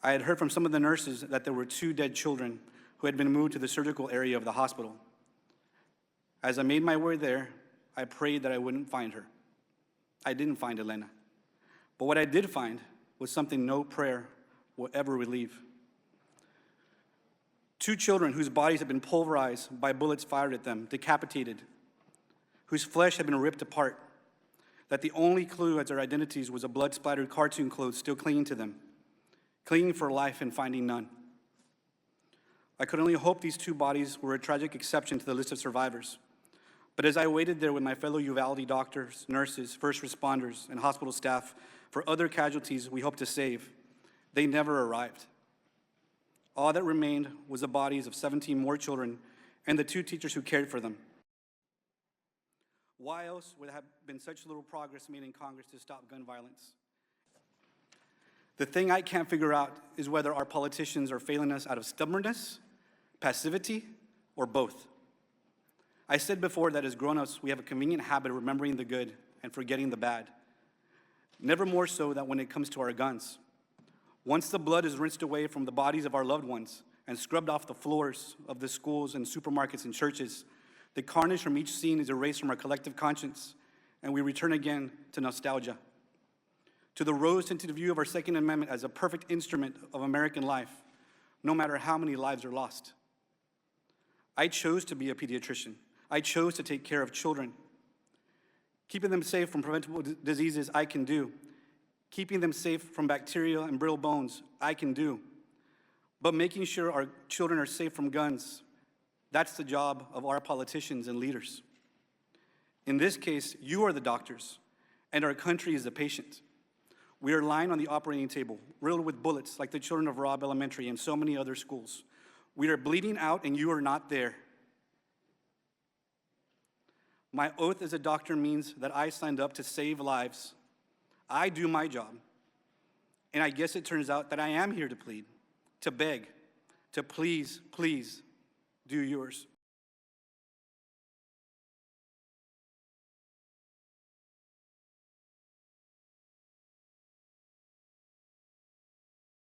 I had heard from some of the nurses that there were 2 dead children who had been moved to the surgical area of the hospital. As I made my way there, I prayed that I wouldn't find her. I didn't find Elena. But what I did find was something no prayer will ever relieve. 2 children whose bodies had been pulverized by bullets fired at them, decapitated, whose flesh had been ripped apart, that the only clue as their identities was a blood-splattered cartoon clothes still clinging to them, clinging for life and finding none. I could only hope these 2 bodies were a tragic exception to the list of survivors. But as I waited there with my fellow Uvalde doctors, nurses, first responders, and hospital staff for other casualties we hoped to save, they never arrived. All that remained was the bodies of 17 more children and the 2 teachers who cared for them. Why else would there have been such little progress made in Congress to stop gun violence? The thing I can't figure out is whether our politicians are failing us out of stubbornness, passivity, or both. I said before that as grown-ups, we have a convenient habit of remembering the good and forgetting the bad. Never more so than when it comes to our guns. Once the blood is rinsed away from the bodies of our loved ones and scrubbed off the floors of the schools and supermarkets and churches, the carnage from each scene is erased from our collective conscience, and we return again to nostalgia, to the rose-tinted view of our Second Amendment as a perfect instrument of American life, no matter how many lives are lost. I chose to be a pediatrician. I chose to take care of children. Keeping them safe from preventable diseases, I can do. Keeping them safe from bacteria and brittle bones, I can do. But making sure our children are safe from guns, that's the job of our politicians and leaders. In this case, you are the doctors, and our country is the patient. We are lying on the operating table, riddled with bullets like the children of Robb Elementary and so many other schools. We are bleeding out, and you are not there. My oath as a doctor means that I signed up to save lives. I do my job. And I guess it turns out that I am here to plead, to beg, to please, please do yours.